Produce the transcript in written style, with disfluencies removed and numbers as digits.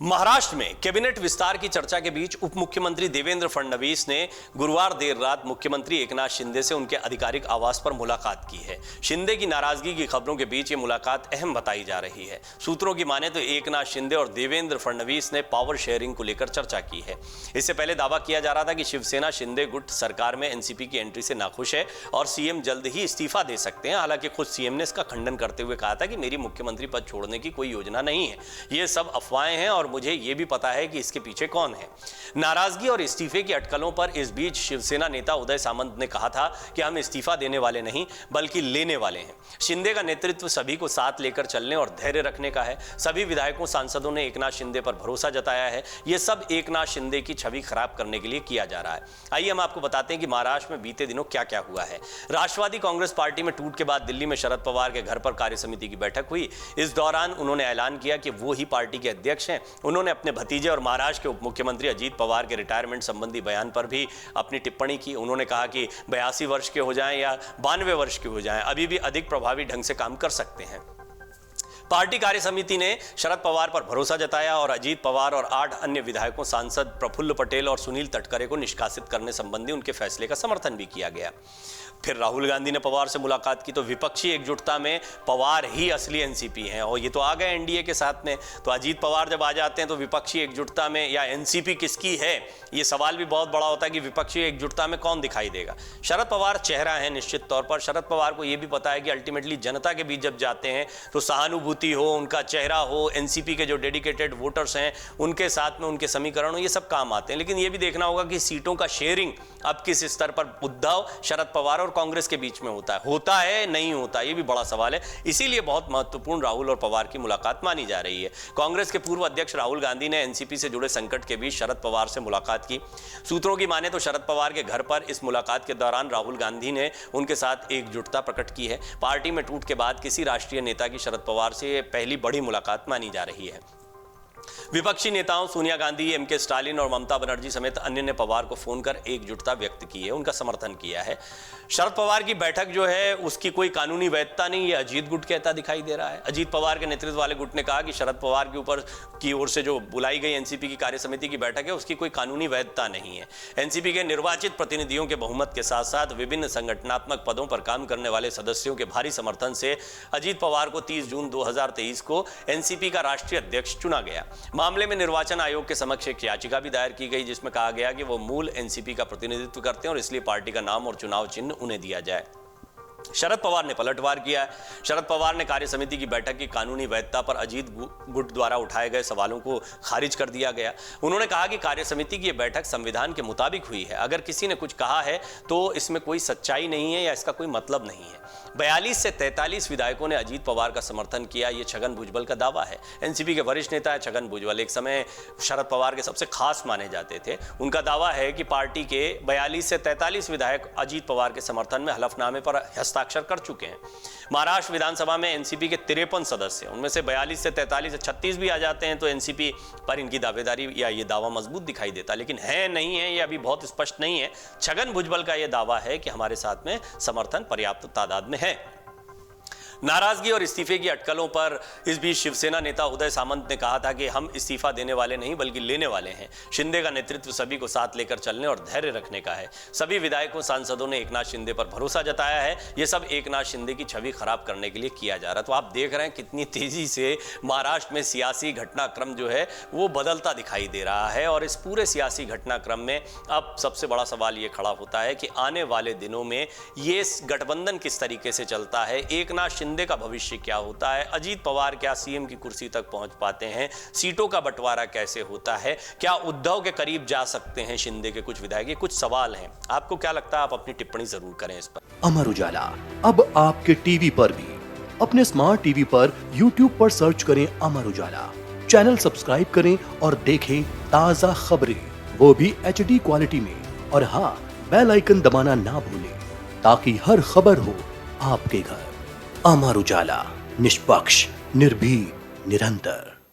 महाराष्ट्र में कैबिनेट विस्तार की चर्चा के बीच उप मुख्यमंत्री देवेंद्र फडणवीस ने गुरुवार देर रात मुख्यमंत्री एकनाथ शिंदे से उनके आधिकारिक आवास पर मुलाकात की है। शिंदे की नाराजगी की खबरों के बीच ये मुलाकात अहम बताई जा रही है। सूत्रों की माने तो एकनाथ शिंदे और देवेंद्र फडणवीस ने पावर शेयरिंग को लेकर चर्चा की है। इससे पहले दावा किया जा रहा था कि शिवसेना शिंदे गुट सरकार में एनसीपी की एंट्री से नाखुश है और सीएम जल्द ही इस्तीफा दे सकते हैं। हालांकि खुद सीएम ने इसका खंडन करते हुए कहा था कि मेरी मुख्यमंत्री पद छोड़ने की कोई योजना नहीं है, ये सब अफवाहें हैं और मुझे यह भी पता है कि इसके पीछे कौन है। नाराजगी और इस्तीफे की अटकलों पर इस बीच शिवसेना नेता उदय सामंत ने कहा था कि हम इस्तीफा देने वाले नहीं बल्कि लेने वाले हैं। शिंदे का नेतृत्व सभी को साथ लेकर चलने और धैर्य रखने का है। सभी विधायकों सांसदों ने एकनाथ शिंदे पर भरोसा जताया है। यह सब एकनाथ शिंदे की छवि खराब करने के लिए किया जा रहा है। आइए हम आपको बताते हैं कि महाराष्ट्र में बीते दिनों क्या क्या हुआ है। राष्ट्रवादी कांग्रेस पार्टी में टूट के बाद दिल्ली में शरद पवार के घर पर कार्यसमिति की बैठक हुई। इस दौरान उन्होंने ऐलान किया कि वो ही पार्टी के अध्यक्ष हैं। उन्होंने अपने भतीजे और महाराष्ट्र के उप मुख्यमंत्री अजीत पवार के रिटायरमेंट संबंधी बयान पर भी अपनी टिप्पणी की। उन्होंने कहा कि 82 वर्ष के हो जाएं या 92 वर्ष के हो जाएं, अभी भी अधिक प्रभावी ढंग से काम कर सकते हैं। पार्टी कार्य समिति ने शरद पवार पर भरोसा जताया और अजीत पवार और 8 अन्य विधायकों सांसद प्रफुल्ल पटेल और सुनील तटकरे को निष्कासित करने संबंधी उनके फैसले का समर्थन भी किया गया। फिर राहुल गांधी ने पवार से मुलाकात की तो विपक्षी एकजुटता में पवार ही असली एनसीपी हैं और ये तो आ गए एनडीए के साथ में। तो अजीत पवार जब आ जाते हैं तो विपक्षी एकजुटता में या एनसीपी किसकी है, ये सवाल भी बहुत बड़ा होता है कि विपक्षी एकजुटता में कौन दिखाई देगा। शरद पवार चेहरा है निश्चित तौर पर। शरद पवार को यह भी पता है कि अल्टीमेटली जनता के बीच जब जाते हैं तो सहानुभूति हो, उनका चेहरा हो, एनसीपी के जो डेडिकेटेड वोटर्स हैं उनके साथ में उनके समीकरण हो, ये सब काम आते हैं। लेकिन यह भी देखना होगा कि सीटों का शेयरिंग अब किस स्तर पर उद्धव, शरद पवार और कांग्रेस के बीच में होता है नहीं होता, यह भी बड़ा सवाल है। इसीलिए बहुत महत्वपूर्ण राहुल और पवार की मुलाकात मानी जा रही है। कांग्रेस के पूर्व अध्यक्ष राहुल गांधी ने एनसीपी से जुड़े संकट के बीच शरद पवार से मुलाकात की। सूत्रों की माने तो शरद पवार के घर पर इस मुलाकात के दौरान राहुल गांधी ने उनके साथ एकजुटता प्रकट की है। पार्टी में टूट के बाद किसी राष्ट्रीय नेता की शरद पवार से पहली बड़ी मुलाकात मानी जा रही है। विपक्षी नेताओं सोनिया गांधी, एमके स्टालिन और ममता बनर्जी समेत अन्य ने पवार को फोन कर एकजुटता व्यक्त की है, उनका समर्थन किया है। शरद पवार की बैठक जो है उसकी कोई कानूनी वैधता नहीं, ये अजीत गुट कहता दिखाई दे रहा है। अजीत पवार के नेतृत्व वाले गुट ने कहा कि शरद पवार के ऊपर की ओर से जो बुलाई गई एनसीपी की कार्यसमिति की बैठक है उसकी कोई कानूनी वैधता नहीं है। एनसीपी के निर्वाचित प्रतिनिधियों के बहुमत के साथ साथ विभिन्न संगठनात्मक पदों पर काम करने वाले सदस्यों के भारी समर्थन से अजीत पवार को 30 जून 2023 को एनसीपी का राष्ट्रीय अध्यक्ष चुना गया। मामले में निर्वाचन आयोग के समक्ष एक याचिका भी दायर की गई जिसमें कहा गया कि वो मूल एनसीपी का प्रतिनिधित्व करते हैं और इसलिए पार्टी का नाम और चुनाव चिन्ह उन्हें दिया जाए। शरद पवार ने पलटवार किया है। शरद पवार ने कार्य समिति की बैठक की कानूनी वैधता पर अजीत गुट द्वारा उठाए गए सवालों को खारिज कर दिया गया। उन्होंने कहा कि कार्य समिति की यह बैठक संविधान के मुताबिक हुई है। अगर किसी ने कुछ कहा है तो इसमें कोई सच्चाई नहीं है या इसका कोई मतलब नहीं है। 42 से 43 विधायकों ने अजीत पवार का समर्थन किया, यह छगन भुजबल का दावा है। एनसीपी के वरिष्ठ नेता है छगन भुजबल, एक समय शरद पवार के सबसे खास माने जाते थे। उनका दावा है कि पार्टी के 42 से 43 विधायक अजीत पवार के समर्थन में हलफनामे पर हस्ताक्षर कर चुके हैं। महाराष्ट्र विधानसभा में एनसीपी के 53 सदस्य, उनमें से 42 से 43 से 36 भी आ जाते हैं तो एनसीपी पर इनकी दावेदारी या ये दावा मजबूत दिखाई देता, लेकिन है नहीं है ये अभी बहुत स्पष्ट नहीं है। छगन भुजबल का यह दावा है कि हमारे साथ में समर्थन पर्याप्त तादाद में है। नाराजगी और इस्तीफे की अटकलों पर इस बीच शिवसेना नेता उदय सामंत ने कहा था कि हम इस्तीफा देने वाले नहीं बल्कि लेने वाले हैं। शिंदे का नेतृत्व सभी को साथ लेकर चलने और धैर्य रखने का है। सभी विधायकों सांसदों ने एकनाथ शिंदे पर भरोसा जताया है। यह सब एकनाथ शिंदे की छवि खराब करने के लिए किया जा रहा है। तो आप देख रहे हैं कितनी तेजी से महाराष्ट्र में सियासी घटनाक्रम जो है वो बदलता दिखाई दे रहा है और इस पूरे सियासी घटनाक्रम में अब सबसे बड़ा सवाल ये खड़ा होता है कि आने वाले दिनों में ये गठबंधन किस तरीके से चलता है, एकनाथ शिंदे का भविष्य क्या होता है, अजीत पवार क्या सीएम की कुर्सी तक पहुंच पाते हैं, सीटों का बंटवारा कैसे होता है, क्या उद्धव के करीब जा सकते हैं शिंदे के कुछ विधायक, ये कुछ सवाल हैं। आपको क्या लगता है, आप अपनी टिप्पणी जरूर करें इस पर। अमर उजाला अब आपके टीवी पर भी। अपने स्मार्ट टीवी पर YouTube पर सर्च करें अमर उजाला, चैनल सब्सक्राइब करें और देखें ताजा खबरें, वो भी HD क्वालिटी में। और हाँ, बेल आइकन दबाना ना भूलें ताकि हर खबर हो आपके घर। अमर उजाला, निष्पक्ष, निर्भीक, निरंतर।